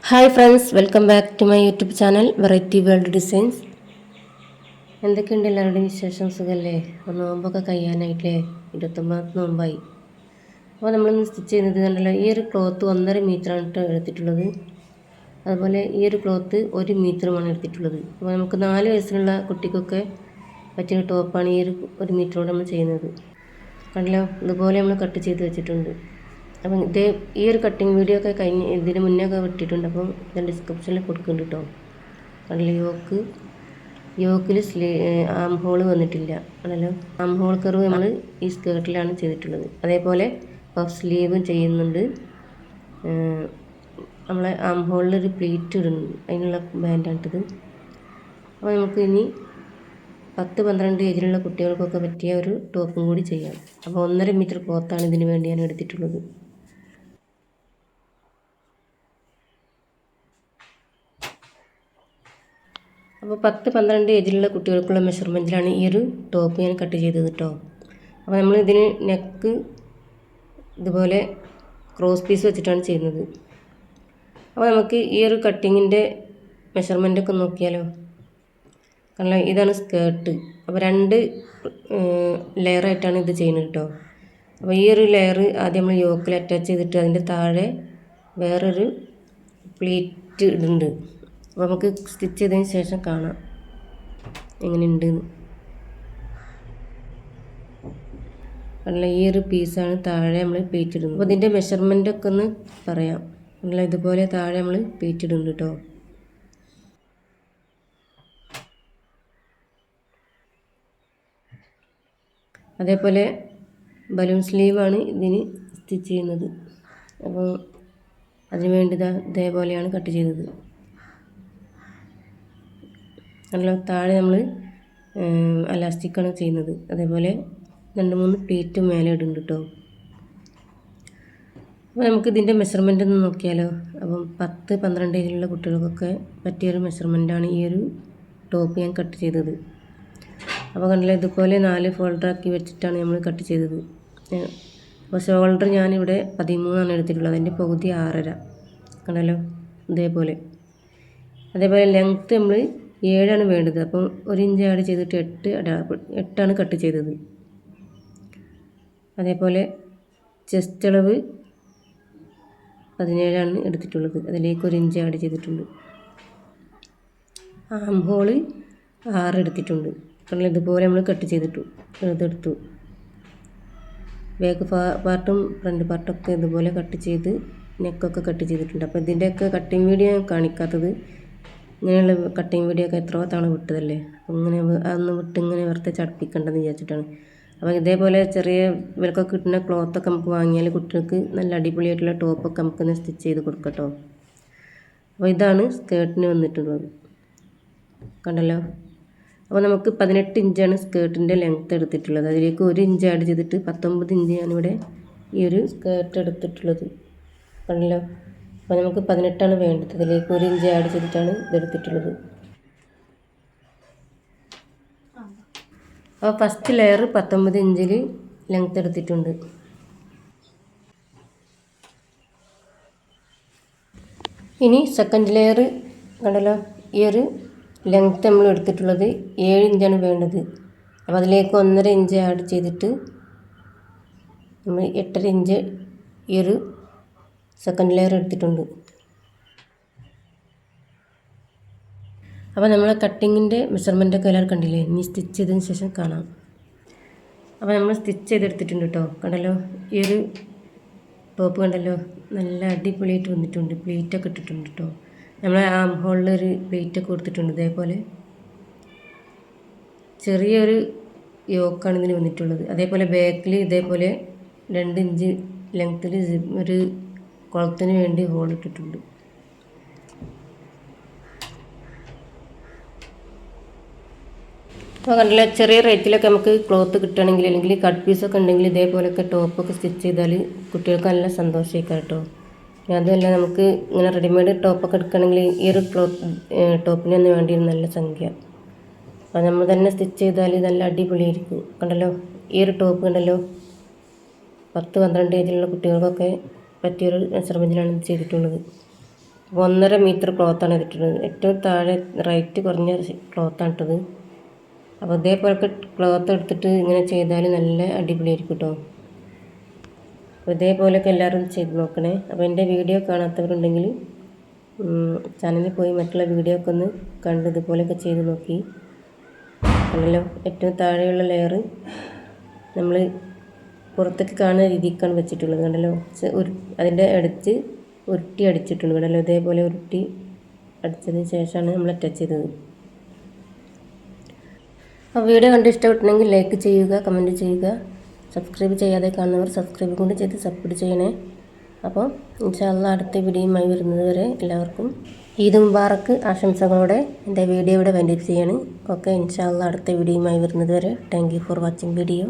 Hi friends, welcome back to my YouTube channel variety world designs. എന്തൊക്കെയുണ്ട് എല്ലാവരുടെയും വിശേഷം? സുഖമല്ലേ? നോമ്പൊക്കെ കഴിയാനായിട്ടേ 29 നോമ്പായി. അപ്പോൾ നമ്മളിന്ന് സ്റ്റിച്ച് ചെയ്യുന്നത് കണ്ടല്ലോ, ഈ ഒരു ക്ലോത്ത് 1.5 മീറ്ററാണ് എടുത്തിട്ടുള്ളത്. അതുപോലെ ഈ ഒരു ക്ലോത്ത് 1 മീറ്ററുമാണ് എടുത്തിട്ടുള്ളത്. അപ്പോൾ നമുക്ക് 4 വയസ്സിലുള്ള കുട്ടിക്കൊക്കെ പറ്റിയ ടോപ്പാണ് ഈ ഒരു 1 മീറ്ററോട് നമ്മൾ ചെയ്യുന്നത്. കണ്ടല്ലോ, ഇതുപോലെ നമ്മൾ കട്ട് ചെയ്ത് വെച്ചിട്ടുണ്ട്. അപ്പം ഈ ഒരു കട്ടിങ് വീഡിയോ ഒക്കെ കഴിഞ്ഞ് ഇതിന് മുന്നേ ഒക്കെ വിട്ടിട്ടുണ്ട്. അപ്പം ഞാൻ ഡിസ്ക്രിപ്ഷനിൽ കൊടുക്കുന്നുണ്ട് കേട്ടോ. കണ്ടില്ല, യോക്കിൽ ആം ഹോൾ വന്നിട്ടില്ല. ആണല്ലോ, ആം ഹോൾ കർവ് നമ്മൾ ഈ സ്കേർട്ടിലാണ് ചെയ്തിട്ടുള്ളത്. അതേപോലെ പഫ് സ്ലീവും ചെയ്യുന്നുണ്ട്. നമ്മളെ ആം ഹോളിലൊരു പ്ലീറ്റ് ഇടുന്നുണ്ട്, അതിനുള്ള ബാൻഡാണിട്ടത്. അപ്പോൾ നമുക്ക് ഇനി 10-12 ഏജിലുള്ള കുട്ടികൾക്കൊക്കെ പറ്റിയ ഒരു ടോപ്പും കൂടി ചെയ്യാം. അപ്പോൾ 1.5 മീറ്റർ ക്ലോത്താണ് ഇതിന് വേണ്ടി ഞാൻ എടുത്തിട്ടുള്ളത്. അപ്പോൾ 10-12 ഏജിലുള്ള കുട്ടികൾക്കുള്ള മെഷർമെൻറ്റിലാണ് ഈ ഒരു ടോപ്പ് ഞാൻ കട്ട് ചെയ്തത് കേട്ടോ. അപ്പോൾ നമ്മൾ ഇതിന് നെക്ക് ഇതുപോലെ ക്രോസ് പീസ് വെച്ചിട്ടാണ് ചെയ്യുന്നത്. അപ്പോൾ നമുക്ക് ഈ ഒരു കട്ടിങ്ങിൻ്റെ മെഷർമെൻറ്റൊക്കെ നോക്കിയാലോ. കാരണം ഇതാണ് സ്കേർട്ട്. അപ്പോൾ 2 ലെയറായിട്ടാണ് ഇത് ചെയ്യുന്നത് കേട്ടോ. അപ്പോൾ ഈ ഒരു ലെയർ ആദ്യം നമ്മൾ യോക്കിൽ അറ്റാച്ച് ചെയ്തിട്ട് അതിൻ്റെ താഴെ വേറൊരു പ്ലീറ്റ് ഇടുന്നുണ്ട്. അപ്പോൾ നമുക്ക് സ്റ്റിച്ച് ചെയ്തതിന് ശേഷം കാണാം എങ്ങനെയുണ്ടെന്ന്. അല്ല, ഈ ഒരു പീസാണ് താഴെ നമ്മൾ പ്ലീറ്റ് ഇടുന്നത്. അപ്പോൾ ഇതിൻ്റെ മെഷർമെൻറ്റൊക്കെ ഒന്ന് പറയാം. അല്ല, ഇതുപോലെ താഴെ നമ്മൾ പ്ലീറ്റ് ഇടുന്നുണ്ട് കേട്ടോ. അതേപോലെ ബലൂൺ സ്ലീവാണ് ഇതിന് സ്റ്റിച്ച് ചെയ്യുന്നത്. അപ്പോൾ അതിന് വേണ്ടി ഇതേപോലെയാണ് കട്ട് ചെയ്തത്. നല്ല താഴെ നമ്മൾ അലാസ്റ്റിക്കാണ് ചെയ്യുന്നത്. അതേപോലെ 2-3 പ്ലീറ്റ് മേലെ ഇടുന്നുണ്ട് കേട്ടോ. അപ്പോൾ നമുക്ക് ഇതിൻ്റെ മെഷർമെൻ്റ് ഒന്ന് നോക്കിയാലോ. അപ്പം 10-12 ഏജിലുള്ള കുട്ടികൾക്കൊക്കെ പറ്റിയൊരു മെഷർമെൻറ്റാണ് ഈ ഒരു ടോപ്പ് ഞാൻ കട്ട് ചെയ്തത്. അപ്പോൾ കണ്ടില്ല, ഇതുപോലെ 4 ഫോൾഡറാക്കി വെച്ചിട്ടാണ് നമ്മൾ കട്ട് ചെയ്തത്. അപ്പോൾ ഷോൾഡർ ഞാനിവിടെ 13 എടുത്തിട്ടുള്ളത്. അതിൻ്റെ പകുതി 6.5 കണ്ടല്ലോ, ഇതേപോലെ. അതേപോലെ ലെങ്ത്ത് നമ്മൾ 7 വേണ്ടത്. അപ്പം 1 ഇഞ്ച് ആഡ് ചെയ്തിട്ട് 8 കട്ട് ചെയ്തത്. അതേപോലെ ചെസ്റ്റ് അളവ് 17 എടുത്തിട്ടുള്ളത്. അതിലേക്ക് 1 ഇഞ്ച് ആഡ് ചെയ്തിട്ടുണ്ട്. ആം ഹോള് 6 എടുത്തിട്ടുണ്ട്. കാരണം ഇതുപോലെ നമ്മൾ കട്ട് ചെയ്തിട്ടു ഇതെടുത്തു. ബാക്ക് പാർട്ടും ഫ്രണ്ട് പാർട്ടൊക്കെ ഇതുപോലെ കട്ട് ചെയ്ത് നെക്കൊക്കെ കട്ട് ചെയ്തിട്ടുണ്ട്. അപ്പോൾ ഇതിൻ്റെയൊക്കെ കട്ടിങ് വീഡിയോ കാണിക്കാത്തത്, ഇങ്ങനെയുള്ള കട്ടിങ് വീഡിയോ ഒക്കെ എത്രയോ തവണ വിട്ടതല്ലേ. അങ്ങനെ അതൊന്ന് വിട്ട് ഇങ്ങനെ വെറുതെ ചടപ്പിക്കണ്ടെന്ന് വിചാരിച്ചിട്ടാണ്. അപ്പോൾ ഇതേപോലെ ചെറിയ ഇവർക്കൊക്കെ കിട്ടുന്ന ക്ലോത്തൊക്കെ നമുക്ക് വാങ്ങിയാൽ കുട്ടികൾക്ക് നല്ല അടിപൊളിയായിട്ടുള്ള ടോപ്പൊക്കെ നമുക്കൊന്ന് സ്റ്റിച്ച് ചെയ്ത് കൊടുക്കട്ടോ. അപ്പോൾ ഇതാണ് സ്കേർട്ടിന് വന്നിട്ടുള്ളത്, കണ്ടല്ലോ. അപ്പോൾ നമുക്ക് 18 ഇഞ്ചാണ് സ്കേർട്ടിൻ്റെ ലെങ്ത്ത് എടുത്തിട്ടുള്ളത്. അതിലേക്ക് 1 ഇഞ്ച് ആഡ് ചെയ്തിട്ട് 19 ഇഞ്ച് ഞാനിവിടെ ഈ ഒരു സ്കേർട്ട് എടുത്തിട്ടുള്ളത്, കണ്ടല്ലോ. അപ്പോൾ നമുക്ക് 18 വേണ്ടത്. അതിലേക്ക് 1 ഇഞ്ച് ആഡ് ചെയ്തിട്ടാണ് ഇതെടുത്തിട്ടുള്ളത്. അപ്പോൾ ഫസ്റ്റ് ലെയർ 19 ഇഞ്ചിൽ ലെങ്ത്ത് എടുത്തിട്ടുണ്ട്. ഇനി സെക്കൻഡ് ലെയർ കണ്ടല്ലോ, ഈ ഒരു ലെങ്ത്ത് നമ്മൾ എടുത്തിട്ടുള്ളത് 7 ഇഞ്ചാണ് വേണ്ടത്. അപ്പോൾ അതിലേക്ക് 1.5 ഇഞ്ച് ആഡ് ചെയ്തിട്ട് നമ്മൾ 8.5 ഇഞ്ച് ഈ ഒരു സെക്കൻഡ് ലെയർ എടുത്തിട്ടുണ്ട്. അപ്പോൾ നമ്മൾ കട്ടിങ്ങിൻ്റെ മെഷർമെൻറ്റൊക്കെ എല്ലാവരും കണ്ടില്ലേ. ഇനി സ്റ്റിച്ച് ചെയ്തതിന് ശേഷം കാണാം. അപ്പോൾ നമ്മൾ സ്റ്റിച്ച് ചെയ്തെടുത്തിട്ടുണ്ട് കേട്ടോ. കണ്ടല്ലോ, ഈ ഒരു ടോപ്പ് കണ്ടല്ലോ, നല്ല അടിപൊളിയായിട്ട് വന്നിട്ടുണ്ട്. പ്ലീറ്റൊക്കെ ഇട്ടിട്ടുണ്ട് കേട്ടോ. നമ്മൾ ആം ഹോളിലൊരു പ്ലീറ്റൊക്കെ കൊടുത്തിട്ടുണ്ട്. ഇതേപോലെ ചെറിയൊരു യോക്കാണ് ഇതിന് വന്നിട്ടുള്ളത്. അതേപോലെ ബാക്കിൽ ഇതേപോലെ 2 ഇഞ്ച് ലെങ്ത്തിൽ ഒരു കുളത്തിന് വേണ്ടി ഹോൾ ഇട്ടിട്ടുണ്ട്. അപ്പോൾ കണ്ടില്ല, ചെറിയ റേറ്റിലൊക്കെ നമുക്ക് ക്ലോത്ത് കിട്ടുകയാണെങ്കിൽ, അല്ലെങ്കിൽ കട്ട് പീസൊക്കെ ഉണ്ടെങ്കിൽ ഇതേപോലെയൊക്കെ ടോപ്പൊക്കെ സ്റ്റിച്ച് ചെയ്താൽ കുട്ടികൾക്ക് നല്ല സന്തോഷമായിരിക്കും കേട്ടോ. അതുമല്ല, നമുക്ക് ഇങ്ങനെ റെഡിമെയ്ഡ് ടോപ്പൊക്കെ എടുക്കുകയാണെങ്കിൽ ഈ ഒരു ടോപ്പിന് തന്നെ വേണ്ടി നല്ല സംഖ്യ. അപ്പോൾ നമ്മൾ തന്നെ സ്റ്റിച്ച് ചെയ്താൽ നല്ല അടിപൊളിയായിരിക്കും. കണ്ടല്ലോ, ഈ ഒരു ടോപ്പ് കണ്ടല്ലോ, 10-12 ഏജിലുള്ള കുട്ടികൾക്കൊക്കെ പറ്റിയൊരു മെഷർമെൻറ്റിലാണ് ചെയ്തിട്ടുള്ളത്. 1.5 മീറ്റർ ക്ലോത്താണ് ഇട്ടിട്ടുള്ളത്. ഏറ്റവും താഴെ റേറ്റ് കുറഞ്ഞ ക്ലോത്താണ് ഇട്ടത്. അപ്പോൾ ഇതേപോലൊക്കെ ക്ലോത്ത് എടുത്തിട്ട് ഇങ്ങനെ ചെയ്താൽ നല്ല അടിപൊളിയായിരിക്കും കേട്ടോ. അപ്പോൾ ഇതേപോലെയൊക്കെ എല്ലാവരും ചെയ്ത് നോക്കണേ. അപ്പോൾ എൻ്റെ വീഡിയോ കാണാത്തവരുണ്ടെങ്കിൽ ചാനലിൽ പോയി മറ്റുള്ള വീഡിയോ ഒക്കെ ഒന്ന് കണ്ട് ഇതുപോലെയൊക്കെ ചെയ്ത് നോക്കി. കണ്ടല്ലോ, ഏറ്റവും താഴെയുള്ള ലെയർ നമ്മൾ പുറത്തേക്ക് കാണുന്ന രീതിക്കാണ് വെച്ചിട്ടുള്ളത്. കണ്ടല്ലോ, അതിൻ്റെ അടുത്ത് ഉരുട്ടി അടിച്ചിട്ടുണ്ട്. കണ്ടല്ലോ, ഇതേപോലെ ഉരുട്ടി അടിച്ചതിന് ശേഷമാണ് നമ്മൾ അറ്റാച്ച് ചെയ്തത്. അപ്പോൾ വീഡിയോ കണ്ട് ഇഷ്ടപ്പെട്ടിട്ടുണ്ടെങ്കിൽ ലൈക്ക് ചെയ്യുക, കമൻറ്റ് ചെയ്യുക. സബ്സ്ക്രൈബ് ചെയ്യാതെ കാണുന്നവർ സബ്സ്ക്രൈബ് കൊണ്ട് ചെയ്ത് സപ്പോർട്ട് ചെയ്യണേ. അപ്പോൾ ഇൻഷാ അല്ലാഹ് അടുത്ത വീഡിയോയുമായി വരുന്നത് വരെ എല്ലാവർക്കും ഈദ് മുബാറക്ക് ആശംസകളോടെ എൻ്റെ വീഡിയോ ഇവിടെ വൈൻഡപ്പ് ചെയ്യാണ്. ഓക്കെ, ഇൻഷാ അല്ലാഹ് അടുത്ത വീഡിയോയുമായി വരുന്നത് വരെ thank you for watching video.